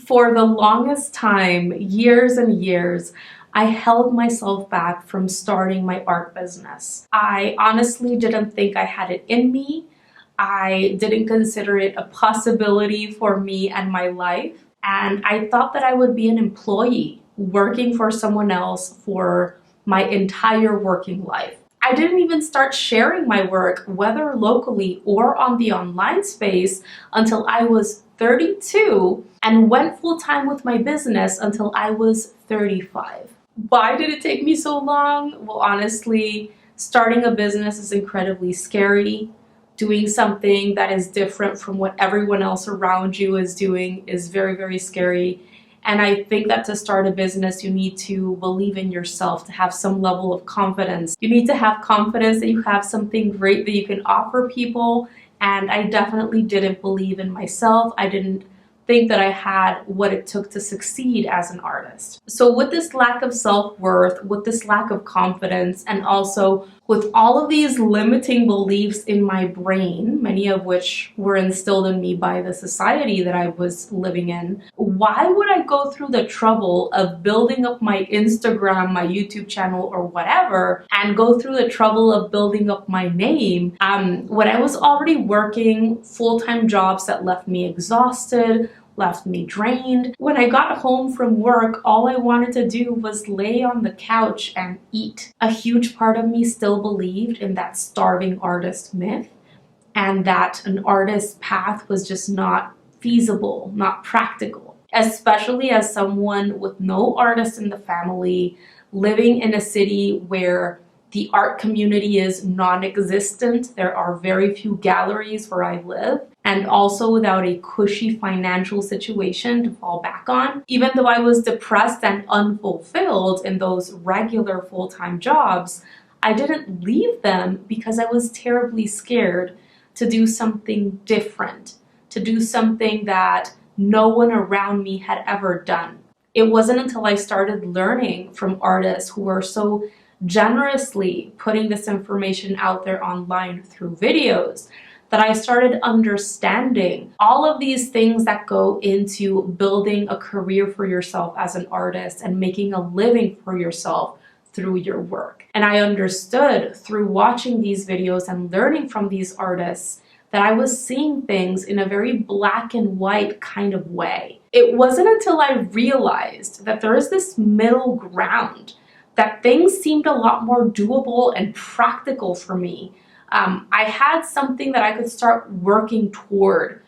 For the longest time, years and years, I held myself back from starting my art business. I honestly didn't think I had it in me. I didn't consider it a possibility for me and my life. And I thought that I would be an employee working for someone else for my entire working life. I didn't even start sharing my work, whether locally or on the online space, until I was 32 and went full-time with my business until I was 35. Why did it take me so long? Well, honestly, starting a business is incredibly scary. Doing something that is different from what everyone else around you is doing is very, very scary. And I think that to start a business, you need to believe in yourself, to have some level of confidence. You need to have confidence that you have something great that you can offer people. And I definitely didn't believe in myself. I didn't think that I had what it took to succeed as an artist. So with this lack of self-worth, with this lack of confidence, and also with all of these limiting beliefs in my brain, many of which were instilled in me by the society that I was living in, why would I go through the trouble of building up my Instagram, my YouTube channel, or whatever, and go through the trouble of building up my name when I was already working full-time jobs that left me exhausted, left me drained? When I got home from work, all I wanted to do was lay on the couch and eat. A huge part of me still believed in that starving artist myth, and that an artist's path was just not feasible, not practical. Especially as someone with no artist in the family, living in a city where the art community is non-existent. There are very few galleries where I live, and also without a cushy financial situation to fall back on. Even though I was depressed and unfulfilled in those regular full-time jobs, I didn't leave them because I was terribly scared to do something different, to do something that no one around me had ever done. It wasn't until I started learning from artists who were so generously putting this information out there online through videos that I started understanding all of these things that go into building a career for yourself as an artist and making a living for yourself through your work. And I understood through watching these videos and learning from these artists that I was seeing things in a very black and white kind of way. It wasn't until I realized that there is this middle ground, that things seemed a lot more doable and practical for me. I had something that I could start working toward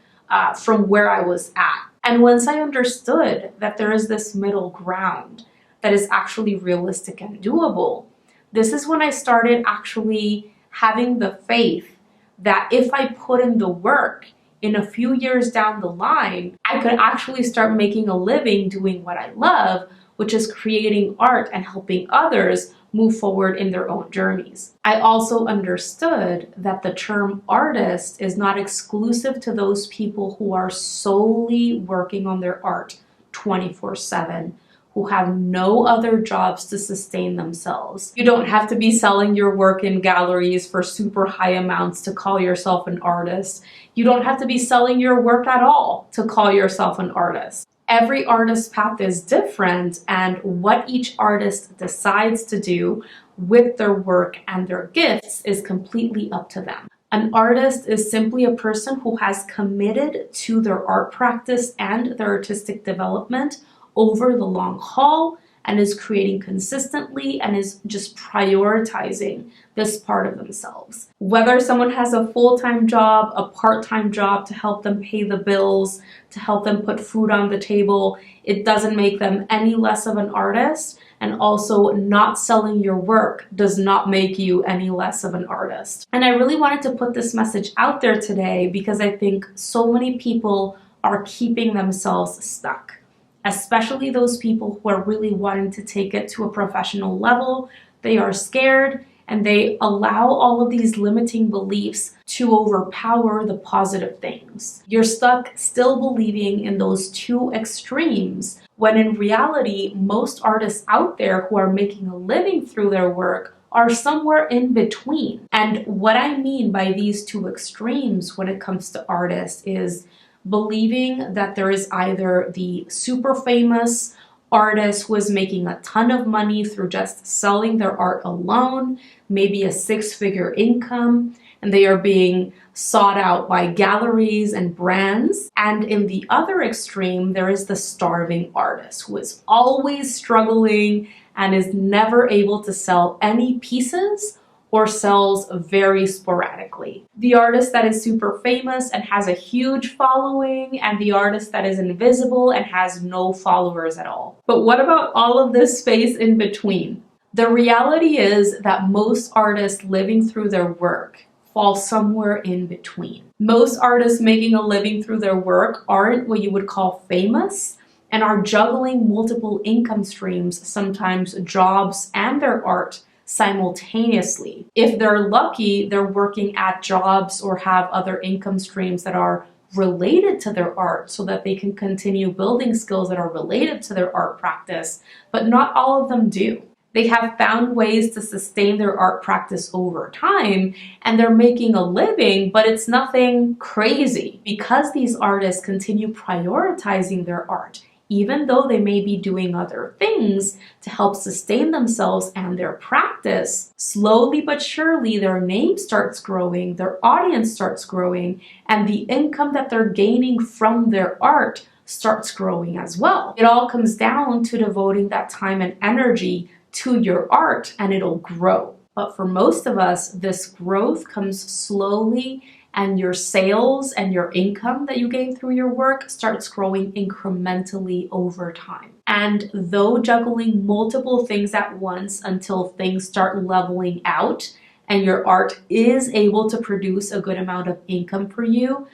from where I was at. And once I understood that there is this middle ground that is actually realistic and doable, this is when I started actually having the faith that if I put in the work, in a few years down the line, I could actually start making a living doing what I love, which is creating art and helping others move forward in their own journeys. I also understood that the term artist is not exclusive to those people who are solely working on their art 24/7, who have no other jobs to sustain themselves. You don't have to be selling your work in galleries for super high amounts to call yourself an artist. You don't have to be selling your work at all to call yourself an artist. Every artist's path is different, and what each artist decides to do with their work and their gifts is completely up to them. An artist is simply a person who has committed to their art practice and their artistic development over the long haul and is creating consistently and is just prioritizing this part of themselves. Whether someone has a full-time job, a part-time job to help them pay the bills, to help them put food on the table, it doesn't make them any less of an artist. And also, not selling your work does not make you any less of an artist. And I really wanted to put this message out there today because I think so many people are keeping themselves stuck, especially those people who are really wanting to take it to a professional level. They are scared and they allow all of these limiting beliefs to overpower the positive things. You're stuck still believing in those two extremes, when in reality, most artists out there who are making a living through their work are somewhere in between. And what I mean by these two extremes when it comes to artists is believing that there is either the super famous artist who is making a ton of money through just selling their art alone, maybe a six-figure income, and they are being sought out by galleries and brands. And in the other extreme, there is the starving artist who is always struggling and is never able to sell any pieces or sells very sporadically. The artist that is super famous and has a huge following, and the artist that is invisible and has no followers at all. But what about all of this space in between? The reality is that most artists living through their work fall somewhere in between. Most artists making a living through their work aren't what you would call famous and are juggling multiple income streams, sometimes jobs and their art simultaneously. If they're lucky, they're working at jobs or have other income streams that are related to their art so that they can continue building skills that are related to their art practice, but not all of them do. They have found ways to sustain their art practice over time, and they're making a living, but it's nothing crazy. Because these artists continue prioritizing their art, even though they may be doing other things to help sustain themselves and their practice, slowly but surely their name starts growing, their audience starts growing, and the income that they're gaining from their art starts growing as well. It all comes down to devoting that time and energy to your art, and it'll grow. But for most of us, this growth comes slowly, and your sales and your income that you gain through your work starts growing incrementally over time. And though juggling multiple things at once until things start leveling out and your art is able to produce a good amount of income for you,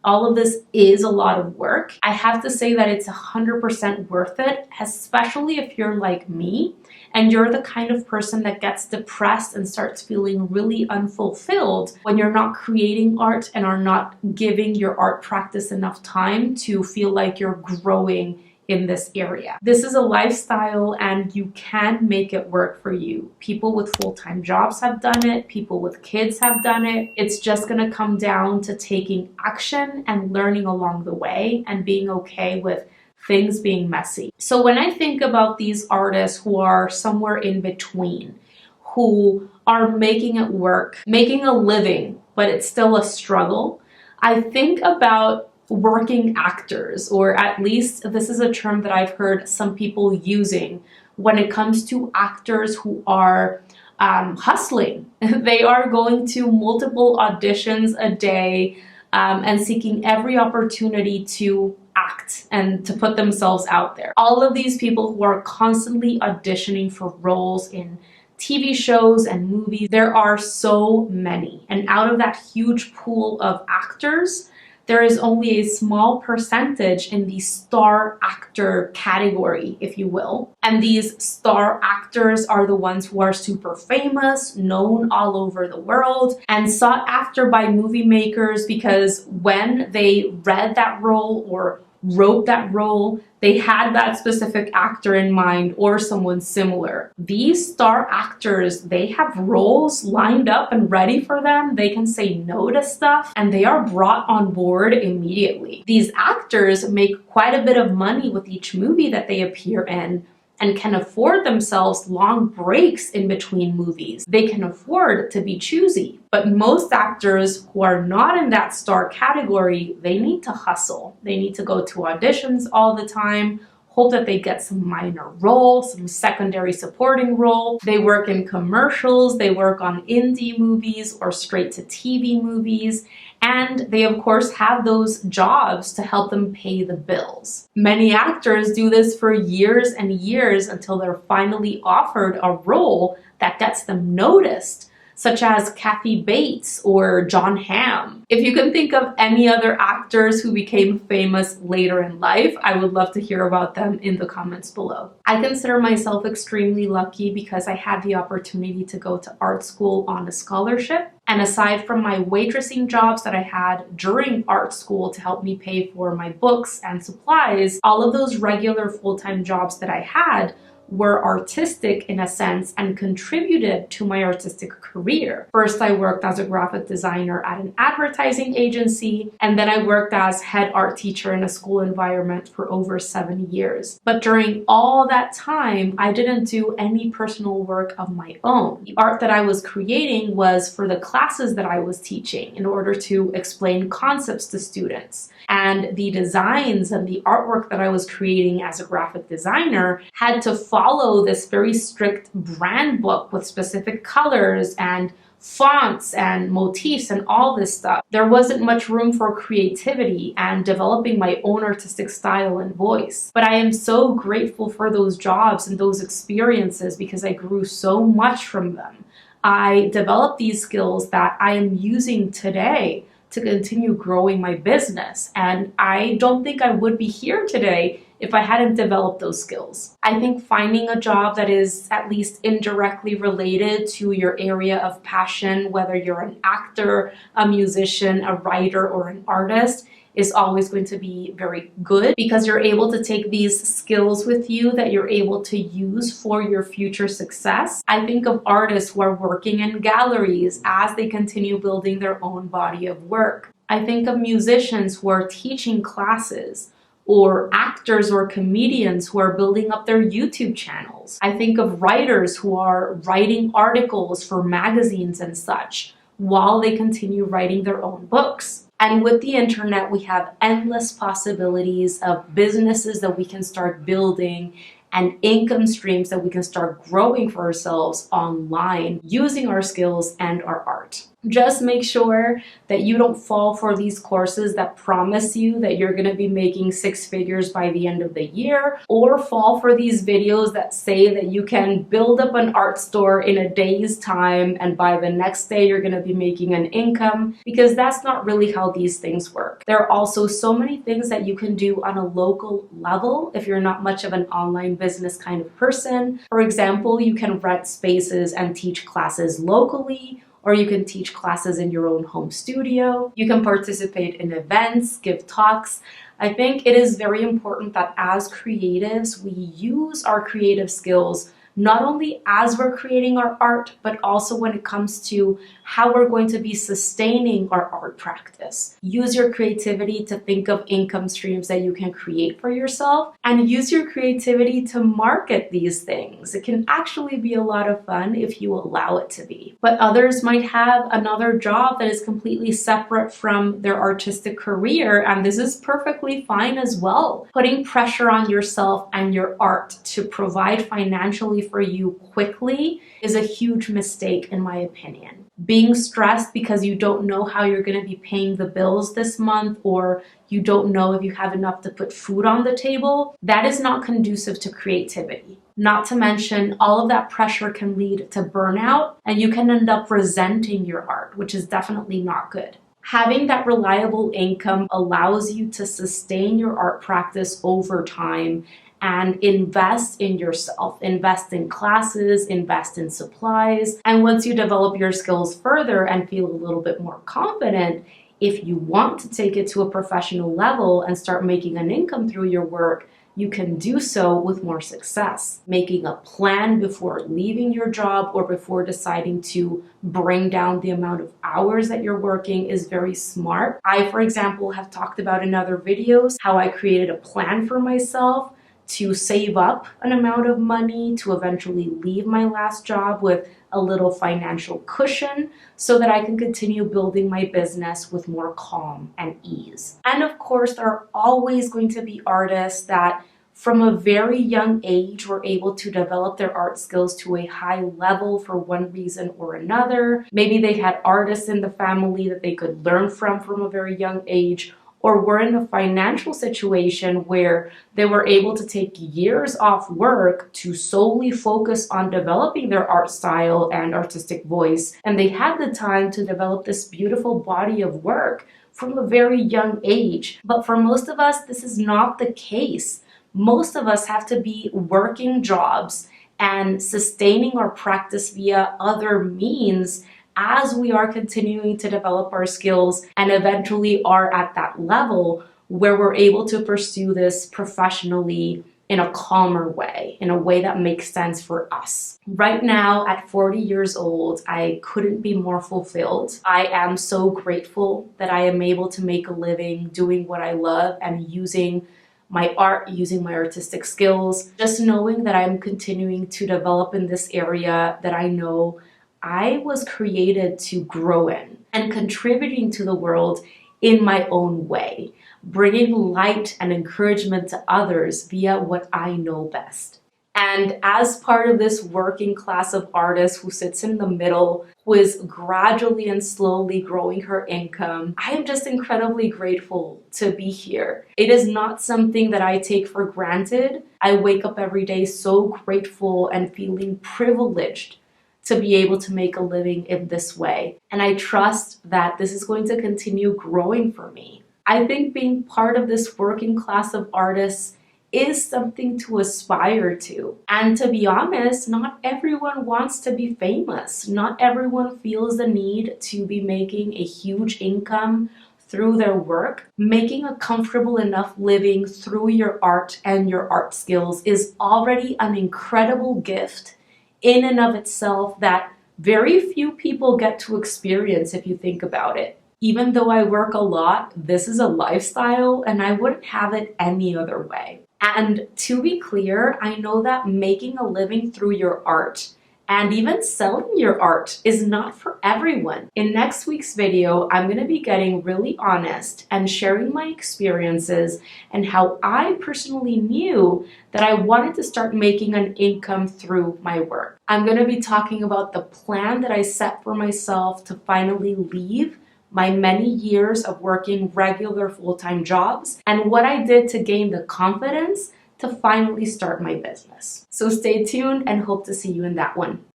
all of this is a lot of work. I have to say that it's 100% worth it, especially if you're like me and you're the kind of person that gets depressed and starts feeling really unfulfilled when you're not creating art and are not giving your art practice enough time to feel like you're growing in this area. This is a lifestyle and you can make it work for you. People with full-time jobs have done it. People with kids have done it. It's just gonna come down to taking action and learning along the way and being okay with things being messy. So when I think about these artists who are somewhere in between, who are making it work, making a living, but it's still a struggle, I think about working actors, or at least this is a term that I've heard some people using when it comes to actors who are hustling. They are going to multiple auditions a day and seeking every opportunity to act and to put themselves out there. All of these people who are constantly auditioning for roles in TV shows and movies, there are so many. And out of that huge pool of actors, there is only a small percentage in the star actor category, if you will. And these star actors are the ones who are super famous, known all over the world, and sought after by movie makers because when they read that role or wrote that role, they had that specific actor in mind or someone similar. These star actors, they have roles lined up and ready for them. They can say no to stuff and they are brought on board immediately. These actors make quite a bit of money with each movie that they appear in and can afford themselves long breaks in between movies. They can afford to be choosy. But most actors who are not in that star category, they need to hustle. They need to go to auditions all the time, hope that they get some minor role, some secondary supporting role. They work in commercials, they work on indie movies or straight to TV movies, and they of course have those jobs to help them pay the bills. Many actors do this for years and years until they're finally offered a role that gets them noticed, such as Kathy Bates or John Hamm. If you can think of any other actors who became famous later in life, I would love to hear about them in the comments below. I consider myself extremely lucky because I had the opportunity to go to art school on a scholarship. And aside from my waitressing jobs that I had during art school to help me pay for my books and supplies, all of those regular full-time jobs that I had were artistic in a sense and contributed to my artistic career. First, I worked as a graphic designer at an advertising agency, and then I worked as head art teacher in a school environment for over 7 years. But during all that time, I didn't do any personal work of my own. The art that I was creating was for the classes that I was teaching in order to explain concepts to students. And the designs and the artwork that I was creating as a graphic designer had to follow this very strict brand book with specific colors and fonts and motifs and all this stuff. There wasn't much room for creativity and developing my own artistic style and voice. But I am so grateful for those jobs and those experiences because I grew so much from them. I developed these skills that I am using today to continue growing my business. And I don't think I would be here today if I hadn't developed those skills. I think finding a job that is at least indirectly related to your area of passion, whether you're an actor, a musician, a writer, or an artist, is always going to be very good because you're able to take these skills with you that you're able to use for your future success. I think of artists who are working in galleries as they continue building their own body of work. I think of musicians who are teaching classes, or actors or comedians who are building up their YouTube channels. I think of writers who are writing articles for magazines and such while they continue writing their own books. And with the internet, we have endless possibilities of businesses that we can start building and income streams that we can start growing for ourselves online using our skills and our art. Just make sure that you don't fall for these courses that promise you that you're going to be making 6 figures by the end of the year, or fall for these videos that say that you can build up an art store in a day's time and by the next day you're going to be making an income, because that's not really how these things work. There are also so many things that you can do on a local level if you're not much of an online business kind of person. For example, you can rent spaces and teach classes locally, or you can teach classes in your own home studio. You can participate in events, give talks. I think it is very important that as creatives, we use our creative skills not only as we're creating our art, but also when it comes to how we're going to be sustaining our art practice. Use your creativity to think of income streams that you can create for yourself, and use your creativity to market these things. It can actually be a lot of fun if you allow it to be. But others might have another job that is completely separate from their artistic career, and this is perfectly fine as well. Putting pressure on yourself and your art to provide financially for you quickly is a huge mistake in my opinion. Being stressed because you don't know how you're going to be paying the bills this month, or you don't know if you have enough to put food on the table, that is not conducive to creativity. Not to mention, all of that pressure can lead to burnout, and you can end up resenting your art, which is definitely not good. Having that reliable income allows you to sustain your art practice over time and invest in yourself, invest in classes, invest in supplies. And once you develop your skills further and feel a little bit more confident, if you want to take it to a professional level and start making an income through your work, you can do so with more success. Making a plan before leaving your job or before deciding to bring down the amount of hours that you're working is very smart. I, for example, have talked about in other videos how I created a plan for myself to save up an amount of money to eventually leave my last job with a little financial cushion so that I can continue building my business with more calm and ease. And of course, there are always going to be artists that from a very young age were able to develop their art skills to a high level for one reason or another. Maybe they had artists in the family that they could learn from a very young age, or were in a financial situation where they were able to take years off work to solely focus on developing their art style and artistic voice. And they had the time to develop this beautiful body of work from a very young age. But for most of us, this is not the case. Most of us have to be working jobs and sustaining our practice via other means as we are continuing to develop our skills and eventually are at that level where we're able to pursue this professionally in a calmer way, in a way that makes sense for us. Right now, at 40 years old, I couldn't be more fulfilled. I am so grateful that I am able to make a living doing what I love and using my art, using my artistic skills, just knowing that I'm continuing to develop in this area that I know I was created to grow in, and contributing to the world in my own way, bringing light and encouragement to others via what I know best. And as part of this working class of artists who sits in the middle, who is gradually and slowly growing her income, I am just incredibly grateful to be here. It is not something that I take for granted. I wake up every day so grateful and feeling privileged to be able to make a living in this way. And I trust that this is going to continue growing for me. I think being part of this working class of artists is something to aspire to. And to be honest, not everyone wants to be famous. Not everyone feels the need to be making a huge income through their work. Making a comfortable enough living through your art and your art skills is already an incredible gift in and of itself that very few people get to experience if you think about it. Even though I work a lot, this is a lifestyle and I wouldn't have it any other way. And to be clear, I know that making a living through your art and even selling your art is not for everyone. In next week's video, I'm going to be getting really honest and sharing my experiences and how I personally knew that I wanted to start making an income through my work. I'm going to be talking about the plan that I set for myself to finally leave my many years of working regular full-time jobs and what I did to gain the confidence to finally start my business. So stay tuned and hope to see you in that one.